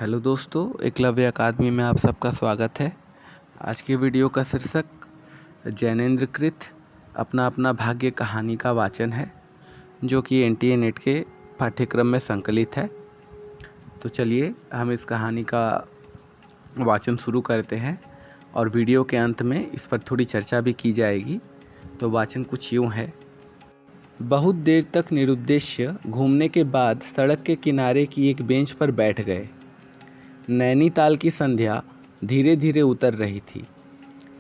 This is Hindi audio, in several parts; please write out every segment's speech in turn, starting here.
हेलो दोस्तों, एकलव्य अकादमी में आप सबका स्वागत है। आज की वीडियो का शीर्षक जैनेन्द्र कृत अपना अपना भाग्य कहानी का वाचन है, जो कि एनटीए नेट के पाठ्यक्रम में संकलित है। तो चलिए हम इस कहानी का वाचन शुरू करते हैं और वीडियो के अंत में इस पर थोड़ी चर्चा भी की जाएगी। तो वाचन कुछ यूँ है। बहुत देर तक निरुद्देश्य घूमने के बाद सड़क के किनारे की एक बेंच पर बैठ गए। नैनीताल की संध्या धीरे धीरे उतर रही थी।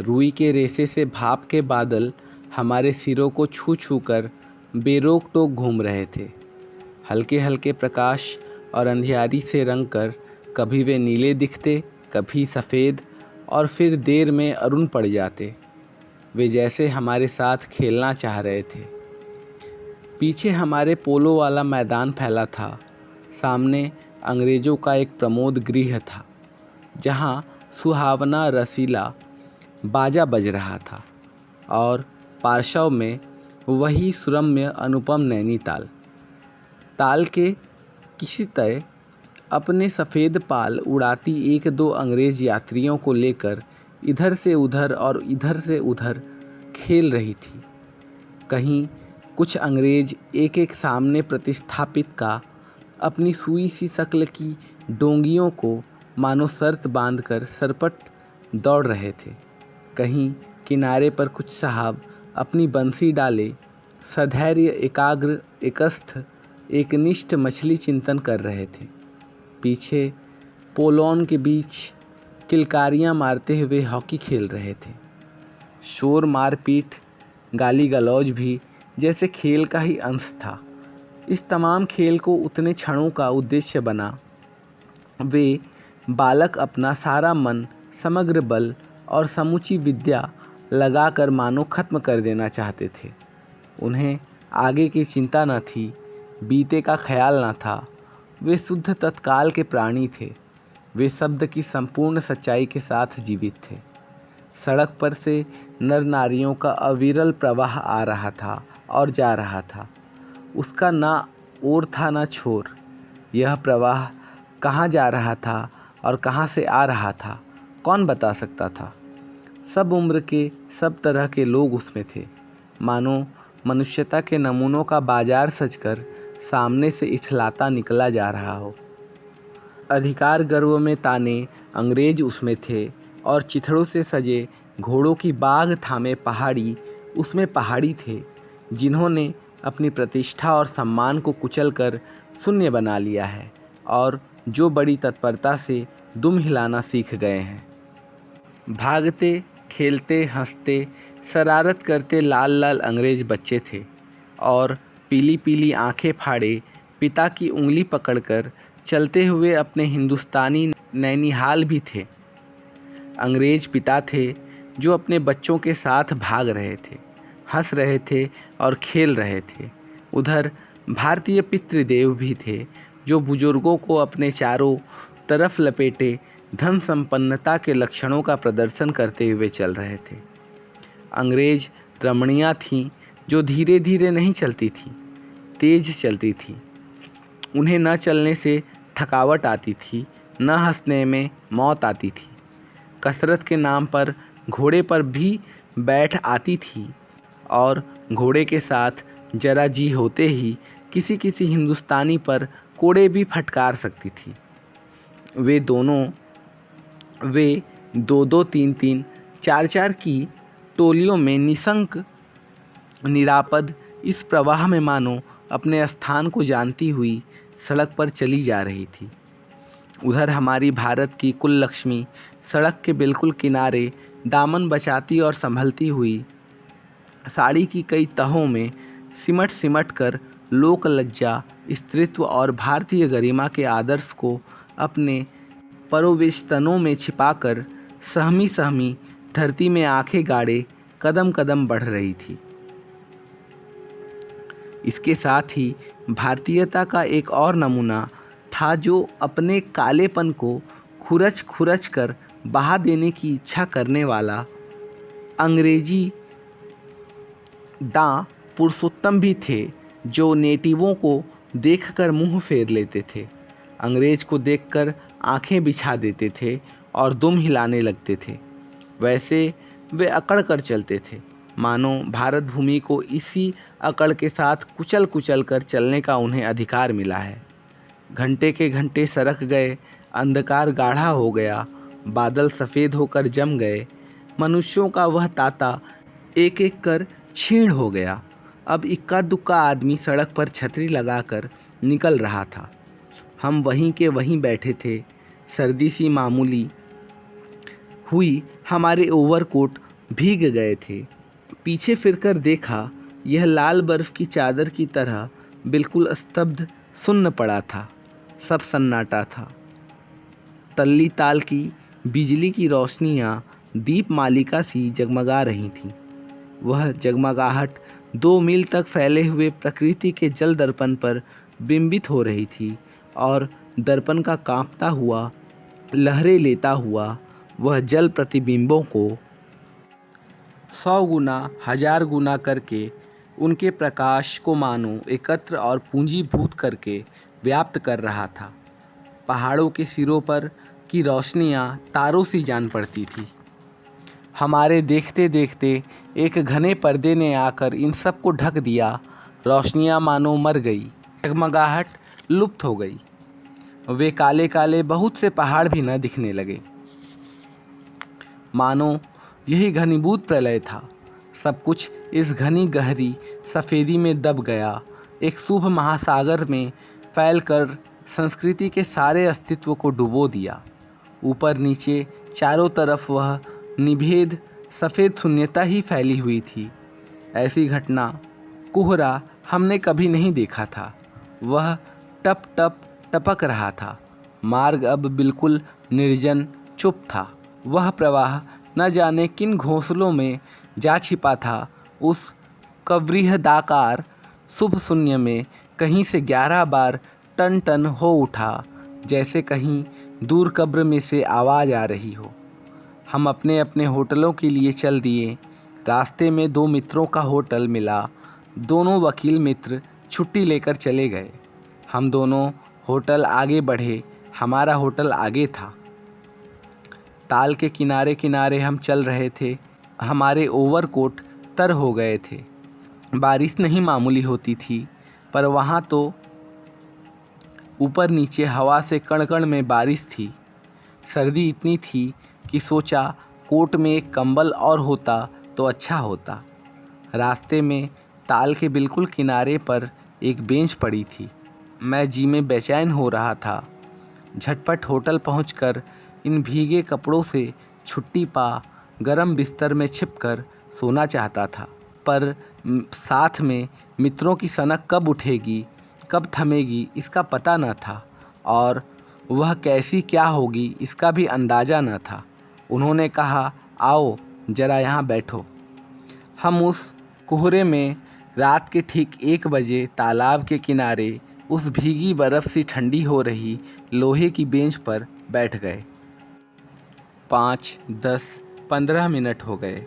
रुई के रेशे से भाप के बादल हमारे सिरों को छू छू कर बेरोक टोक घूम रहे थे। हल्के हल्के प्रकाश और अंधियारी से रंग कर कभी वे नीले दिखते, कभी सफ़ेद, और फिर देर में अरुण पड़ जाते। वे जैसे हमारे साथ खेलना चाह रहे थे। पीछे हमारे पोलो वाला मैदान फैला था। सामने अंग्रेज़ों का एक प्रमोद गृह था, जहाँ सुहावना रसीला बाजा बज रहा था, और पार्श्व में वही सुरम्य अनुपम नैनीताल। ताल के किसी तय अपने सफ़ेद पाल उड़ाती एक दो अंग्रेज़ यात्रियों को लेकर इधर से उधर और इधर से उधर खेल रही थी। कहीं कुछ अंग्रेज़ एक एक सामने प्रतिस्थापित का अपनी सुई सी शक्ल की डोंगियों को मानो शर्त बांधकर सरपट दौड़ रहे थे। कहीं किनारे पर कुछ साहब अपनी बंसी डाले सधैर्य एकाग्र एकस्थ एकनिष्ठ मछली चिंतन कर रहे थे। पीछे पोलॉन के बीच किलकारियां मारते हुए हॉकी खेल रहे थे। शोर मारपीट गाली गलौज भी जैसे खेल का ही अंश था। इस तमाम खेल को उतने क्षणों का उद्देश्य बना। वे बालक अपना सारा मन, समग्र बल और समूची विद्या लगाकर मानो खत्म कर देना चाहते थे। उन्हें आगे की चिंता न थी, बीते का ख्याल न था। वे शुद्ध तत्काल के प्राणी थे। वे शब्द की संपूर्ण सच्चाई के साथ जीवित थे। सड़क पर से नर नारियों का अविरल प्रवाह आ रहा था और जा रहा था। उसका ना ओर था ना छोर। यह प्रवाह कहाँ जा रहा था और कहाँ से आ रहा था, कौन बता सकता था। सब उम्र के, सब तरह के लोग उसमें थे। मानो मनुष्यता के नमूनों का बाजार सजकर सामने से इठलाता निकला जा रहा हो। अधिकार गर्व में ताने अंग्रेज उसमें थे, और चिथड़ों से सजे घोड़ों की बाघ थामे पहाड़ी उसमें पहाड़ी थे, जिन्होंने अपनी प्रतिष्ठा और सम्मान को कुचलकर शून्य बना लिया है, और जो बड़ी तत्परता से दुम हिलाना सीख गए हैं। भागते, खेलते, हंसते, शरारत करते लाल लाल अंग्रेज बच्चे थे, और पीली पीली आंखें फाड़े पिता की उंगली पकड़कर चलते हुए अपने हिंदुस्तानी नैनिहाल भी थे। अंग्रेज पिता थे जो अपने बच्चों के साथ भाग रहे थे, हंस रहे थे और खेल रहे थे। उधर भारतीय पितृदेव भी थे, जो बुजुर्गों को अपने चारों तरफ लपेटे धन संपन्नता के लक्षणों का प्रदर्शन करते हुए चल रहे थे। अंग्रेज रमणियाँ थीं, जो धीरे धीरे नहीं चलती थीं, तेज चलती थीं। उन्हें न चलने से थकावट आती थी, न हंसने में मौत आती थी। कसरत के नाम पर घोड़े पर भी बैठ आती थी, और घोड़े के साथ जरा जी होते ही किसी किसी हिंदुस्तानी पर कोड़े भी फटकार सकती थी। वे दो दो तीन तीन चार चार की टोलियों में निशंक निरापद इस प्रवाह में मानो अपने स्थान को जानती हुई सड़क पर चली जा रही थी। उधर हमारी भारत की कुल लक्ष्मी सड़क के बिल्कुल किनारे दामन बचाती और संभलती हुई साड़ी की कई तहों में सिमट सिमट कर लोक लज्जा, स्त्रीत्व और भारतीय गरिमा के आदर्श को अपने परोवेष्टनों में छिपाकर सहमी सहमी धरती में आंखें गाड़े कदम कदम बढ़ रही थी। इसके साथ ही भारतीयता का एक और नमूना था, जो अपने कालेपन को खुरच खुरच कर बहा देने की इच्छा करने वाला अंग्रेजी दां पुरुषोत्तम भी थे, जो नेटिवों को देखकर मुंह फेर लेते थे। अंग्रेज को देखकर आंखें बिछा देते थे और दुम हिलाने लगते थे। वैसे वे अकड़ कर चलते थे, मानो भारत भूमि को इसी अकड़ के साथ कुचल कुचल कर चलने का उन्हें अधिकार मिला है। घंटे के घंटे सरक गए, अंधकार गाढ़ा हो गया, बादल सफ़ेद होकर जम गए, मनुष्यों का वह ताता एक एक कर छीण हो गया। अब इक्का दुक्का आदमी सड़क पर छतरी लगाकर निकल रहा था। हम वहीं के वहीं बैठे थे। सर्दी सी मामूली हुई, हमारे ओवरकोट भीग गए थे। पीछे फिरकर देखा, यह लाल बर्फ की चादर की तरह बिल्कुल स्तब्ध सुन्न पड़ा था। सब सन्नाटा था। तल्ली ताल की बिजली की रोशनियाँ दीप मालिका सी जगमगा रही थीं। वह जगमगाहट 2 मील तक फैले हुए प्रकृति के जल दर्पण पर बिंबित हो रही थी और दर्पण का कांपता हुआ, लहरें लेता हुआ वह जल प्रतिबिंबों को 100 गुना 1000 गुना करके उनके प्रकाश को मानो एकत्र और पूंजीभूत करके व्याप्त कर रहा था। पहाड़ों के सिरों पर की रोशनियाँ तारों सी जान पड़ती थी। हमारे देखते देखते एक घने पर्दे ने आकर इन सब को ढक दिया। रोशनियाँ मानो मर गई, जगमगाहट लुप्त हो गई। वे काले काले बहुत से पहाड़ भी न दिखने लगे, मानो यही घनीभूत प्रलय था। सब कुछ इस घनी गहरी सफ़ेदी में दब गया, एक शुभ महासागर में फैलकर संस्कृति के सारे अस्तित्व को डुबो दिया। ऊपर नीचे चारों तरफ वह निभेद सफ़ेद शून्यता ही फैली हुई थी। ऐसी घटना, कोहरा हमने कभी नहीं देखा था। वह टप टप टपक रहा था। मार्ग अब बिल्कुल निर्जन चुप था। वह प्रवाह न जाने किन घोंसलों में जा छिपा था। उस कवृहदाकार शुभ शून्य में कहीं से 11 बार टन टन हो उठा, जैसे कहीं दूर कब्र में से आवाज़ आ रही हो। हम अपने अपने होटलों के लिए चल दिए। रास्ते में 2 मित्रों का होटल मिला। दोनों वकील मित्र छुट्टी लेकर चले गए। हम दोनों होटल आगे बढ़े। हमारा होटल आगे था। ताल के किनारे किनारे हम चल रहे थे। हमारे ओवरकोट तर हो गए थे। बारिश नहीं मामूली होती थी, पर वहाँ तो ऊपर नीचे हवा से कण कण में बारिश थी। सर्दी इतनी थी कि सोचा कोट में एक कंबल और होता तो अच्छा होता। रास्ते में ताल के बिल्कुल किनारे पर एक बेंच पड़ी थी। मैं जी में बेचैन हो रहा था। झटपट होटल पहुंचकर इन भीगे कपड़ों से छुट्टी पा गरम बिस्तर में छिपकर सोना चाहता था, पर साथ में मित्रों की सनक कब उठेगी, कब थमेगी, इसका पता न था, और वह कैसी क्या होगी इसका भी अंदाज़ा न था। उन्होंने कहा, आओ ज़रा यहाँ बैठो। हम उस कोहरे में रात के ठीक 1 बजे तालाब के किनारे उस भीगी बर्फ़ सी ठंडी हो रही लोहे की बेंच पर बैठ गए। 5, 10, 15 मिनट हो गए।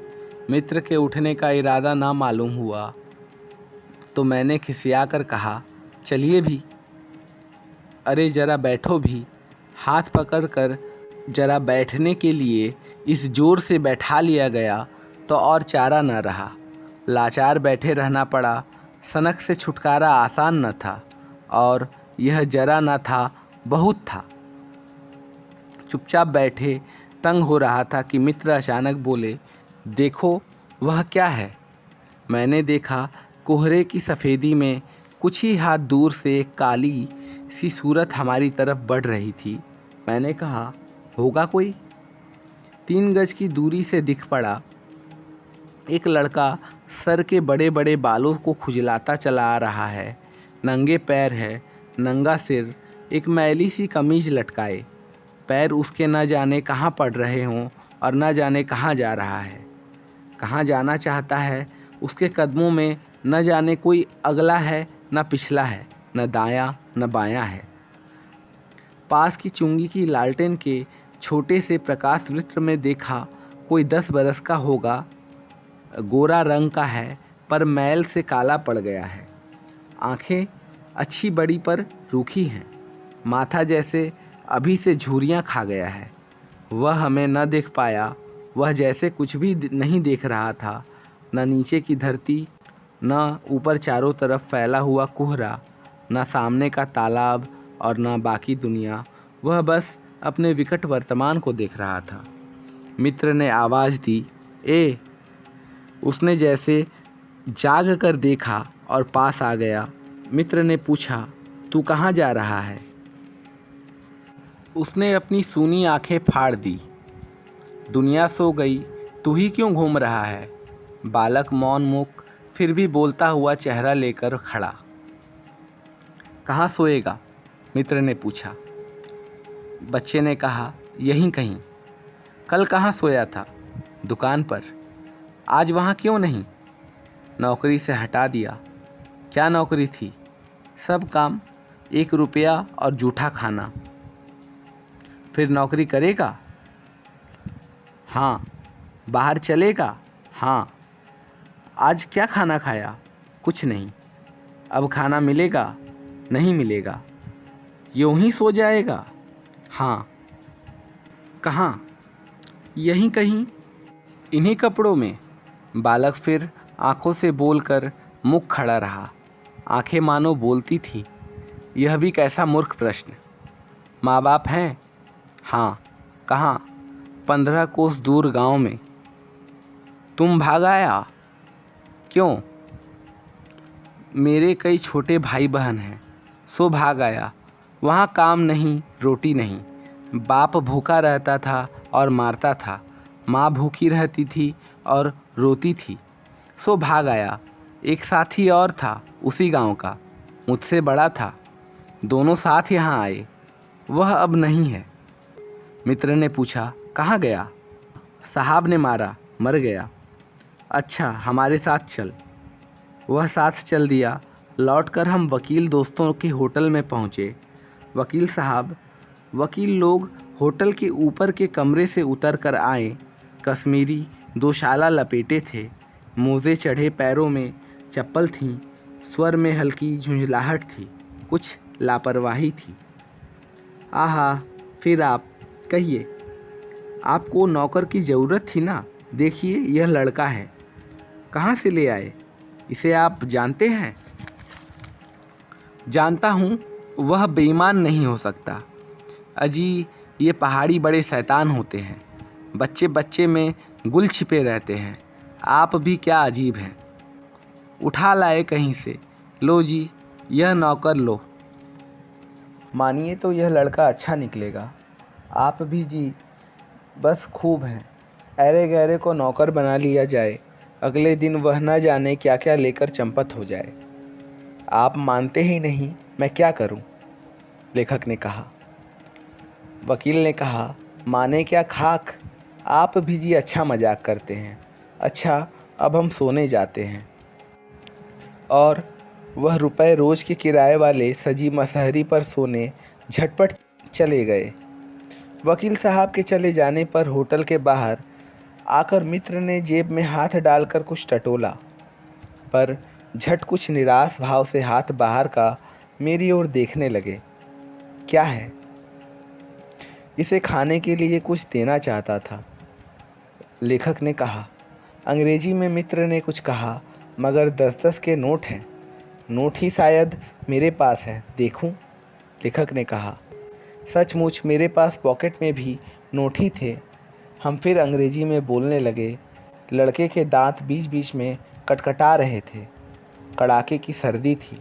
मित्र के उठने का इरादा ना मालूम हुआ तो मैंने खिसिया कर कहा, चलिए भी। अरे ज़रा बैठो भी। हाथ पकड़कर ज़रा बैठने के लिए इस जोर से बैठा लिया गया तो और चारा न रहा। लाचार बैठे रहना पड़ा। सनक से छुटकारा आसान न था, और यह जरा न था, बहुत था। चुपचाप बैठे, तंग हो रहा था कि मित्र अचानक बोले, देखो वह क्या है। मैंने देखा, कोहरे की सफ़ेदी में कुछ ही हाथ दूर से एक काली सी सूरत हमारी तरफ बढ़ रही थी। मैंने कहा, होगा कोई। 3 गज की दूरी से दिख पड़ा। एक लड़का सर के बड़े बड़े बालों को खुजलाता चला आ रहा है। नंगे पैर है, नंगा सिर, एक मैली सी कमीज लटकाए। पैर उसके न जाने कहाँ पड़ रहे हों और न जाने कहाँ जा रहा है। कहाँ जाना चाहता है। उसके कदमों में न जाने कोई अगला है न पिछला है, न दायां न बायां है। पास की चुंगी की लालटेन के छोटे से प्रकाश वृत्त में देखा, कोई 10 बरस का होगा। गोरा रंग का है, पर मैल से काला पड़ गया है। आँखें अच्छी बड़ी पर रूखी हैं। माथा जैसे अभी से झुर्रियाँ खा गया है। वह हमें न देख पाया। वह जैसे कुछ भी नहीं देख रहा था, न नीचे की धरती, न ऊपर चारों तरफ फैला हुआ कोहरा, न सामने का तालाब और न बाकी दुनिया। वह बस अपने विकट वर्तमान को देख रहा था। मित्र ने आवाज़ दी, ए। उसने जैसे जाग कर देखा और पास आ गया। मित्र ने पूछा, तू कहाँ जा रहा है? उसने अपनी सूनी आंखें फाड़ दी। दुनिया सो गई, तू ही क्यों घूम रहा है? बालक मौन मुख फिर भी बोलता हुआ चेहरा लेकर खड़ा। कहाँ सोएगा? मित्र ने पूछा। बच्चे ने कहा, यहीं कहीं। कल कहाँ सोया था? दुकान पर। आज वहाँ क्यों नहीं? नौकरी से हटा दिया। क्या नौकरी थी? सब काम, 1 रुपया और जूठा खाना। फिर नौकरी करेगा? हाँ। बाहर चलेगा? हाँ। आज क्या खाना खाया? कुछ नहीं। अब खाना मिलेगा? नहीं मिलेगा। यूं ही सो जाएगा? हाँ। कहाँ? यहीं कहीं। इन्हीं कपड़ों में? बालक फिर आंखों से बोलकर मुख खड़ा रहा। आंखें मानो बोलती थी, यह भी कैसा मूर्ख प्रश्न। माँ बाप हैं? हाँ। कहाँ? 15 कोस दूर गांव में। तुम भाग आया? क्यों? मेरे कई छोटे भाई बहन हैं, सो भाग आया। वहाँ काम नहीं, रोटी नहीं। बाप भूखा रहता था और मारता था। माँ भूखी रहती थी और रोती थी, सो भाग आया। एक साथी और था उसी गांव का, मुझसे बड़ा था। दोनों साथ यहाँ आए। वह अब नहीं है। मित्र ने पूछा, कहाँ गया? साहब ने मारा, मर गया। अच्छा, हमारे साथ चल। वह साथ चल दिया। लौटकर हम वकील दोस्तों के होटल में पहुँचे। वकील लोग होटल के ऊपर के कमरे से उतर कर आए। कश्मीरी 2 शाला लपेटे थे, मोजे चढ़े, पैरों में चप्पल थी। स्वर में हल्की झुंझलाहट थी, कुछ लापरवाही थी। आहा, फिर आप कहिए। आपको नौकर की ज़रूरत थी ना? देखिए, यह लड़का है। कहाँ से ले आए? इसे आप जानते हैं? जानता हूँ, वह बेईमान नहीं हो सकता। अजी, ये पहाड़ी बड़े शैतान होते हैं। बच्चे बच्चे में गुल छिपे रहते हैं। आप भी क्या अजीब हैं। उठा लाए कहीं से। लो जी, यह नौकर लो। मानिए तो यह लड़का अच्छा निकलेगा। आप भी जी बस खूब हैं। ऐरे गैरे को नौकर बना लिया जाए, अगले दिन वह न जाने क्या क्या लेकर चंपत हो जाए। आप मानते ही नहीं, मैं क्या करूं? लेखक ने कहा। वकील ने कहा, माने क्या खाक। आप भी जी अच्छा मजाक करते हैं। अच्छा, अब हम सोने जाते हैं। और वह रुपए रोज के किराए वाले सजी मसहरी पर सोने झटपट चले गए। वकील साहब के चले जाने पर होटल के बाहर आकर मित्र ने जेब में हाथ डालकर कुछ टटोला, पर झट कुछ निराश भाव से हाथ बाहर का मेरी ओर देखने लगे। क्या है? इसे खाने के लिए कुछ देना चाहता था, लेखक ने कहा। अंग्रेजी में मित्र ने कुछ कहा, मगर 10-10 के नोट हैं। नोट ही शायद मेरे पास है, देखूं? लेखक ने कहा। सचमुच मेरे पास पॉकेट में भी नोट ही थे। हम फिर अंग्रेजी में बोलने लगे। लड़के के दांत बीच बीच में कटकटा रहे थे। कड़ाके की सर्दी थी।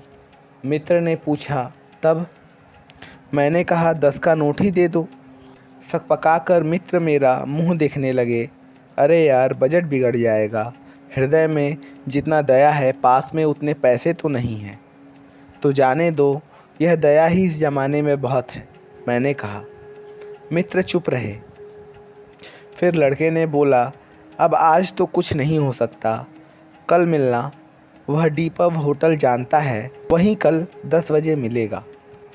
मित्र ने पूछा, तब? मैंने कहा, 10 का नोट ही दे दो। सकपकाकर मित्र मेरा मुंह देखने लगे। अरे यार, बजट बिगड़ जाएगा। हृदय में जितना दया है, पास में उतने पैसे तो नहीं हैं। तो जाने दो, यह दया ही इस ज़माने में बहुत है, मैंने कहा। मित्र चुप रहे। फिर लड़के ने बोला, अब आज तो कुछ नहीं हो सकता, कल मिलना। वह डीपव होटल जानता है, वहीं कल 10 बजे मिलेगा।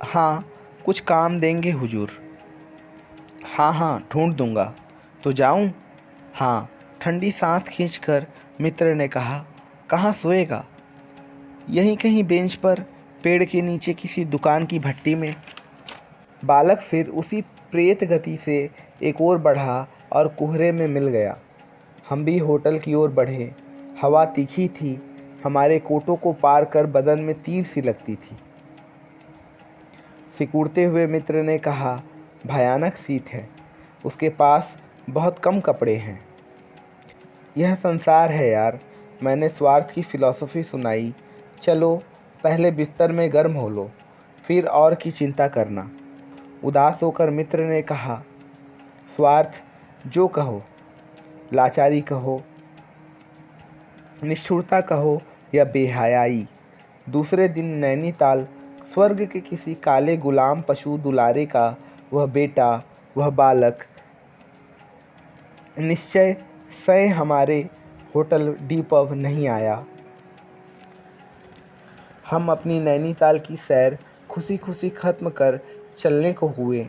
हाँ, कुछ काम देंगे हुजूर? हाँ हाँ, ढूंढ दूंगा। तो जाऊं? हाँ। ठंडी सांस खींचकर मित्र ने कहा, कहाँ सोएगा? यहीं कहीं बेंच पर, पेड़ के नीचे किसी दुकान की भट्टी में। बालक फिर उसी प्रेत गति से एक ओर बढ़ा और कोहरे में मिल गया। हम भी होटल की ओर बढ़े। हवा तीखी थी, हमारे कोटों को पार कर बदन में तीर सी लगती थी। सिकुड़ते हुए मित्र ने कहा, भयानक शीत है, उसके पास बहुत कम कपड़े हैं। यह संसार है यार। मैंने स्वार्थ की फिलॉसफी सुनाई। चलो पहले बिस्तर में गर्म हो लो, फिर और की चिंता करना। उदास होकर मित्र ने कहा, स्वार्थ जो कहो, लाचारी कहो, निष्ठुरता कहो या बेहयाई। दूसरे दिन नैनीताल स्वर्ग के किसी काले गुलाम पशु दुलारे का वह बेटा, वह बालक निश्चय सय हमारे होटल डी पब नहीं आया। हम अपनी नैनीताल की सैर खुशी खुशी खत्म कर चलने को हुए।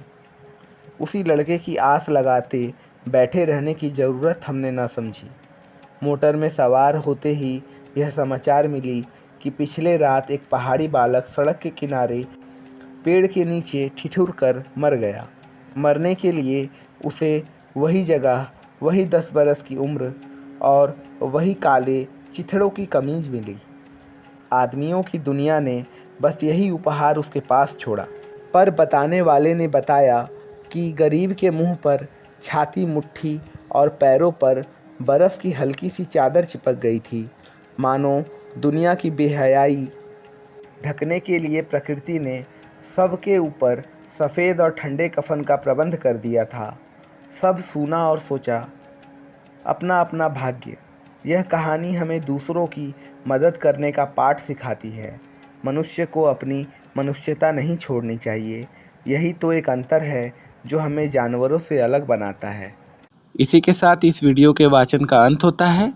उसी लड़के की आस लगाते बैठे रहने की ज़रूरत हमने न समझी। मोटर में सवार होते ही यह समाचार मिली कि पिछले रात एक पहाड़ी बालक सड़क के किनारे पेड़ के नीचे ठिठुर कर मर गया। मरने के लिए उसे वही जगह, वही 10 बरस की उम्र और वही काले चिथड़ों की कमीज मिली। आदमियों की दुनिया ने बस यही उपहार उसके पास छोड़ा। पर बताने वाले ने बताया कि गरीब के मुंह पर छाती, मुट्ठी और पैरों पर बर्फ़ की हल्की सी चादर चिपक गई थी, मानो दुनिया की बेहयाई ढकने के लिए प्रकृति ने सबके ऊपर सफ़ेद और ठंडे कफन का प्रबंध कर दिया था। सब सूना और सोचा, अपना अपना भाग्य। यह कहानी हमें दूसरों की मदद करने का पाठ सिखाती है। मनुष्य को अपनी मनुष्यता नहीं छोड़नी चाहिए। यही तो एक अंतर है जो हमें जानवरों से अलग बनाता है। इसी के साथ इस वीडियो के वाचन का अंत होता है।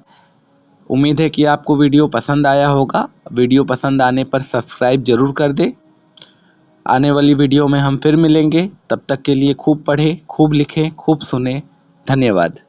उम्मीद है कि आपको वीडियो पसंद आया होगा। वीडियो पसंद आने पर सब्सक्राइब जरूर कर दें। आने वाली वीडियो में हम फिर मिलेंगे। तब तक के लिए खूब पढ़ें, खूब लिखें, खूब सुनें। धन्यवाद।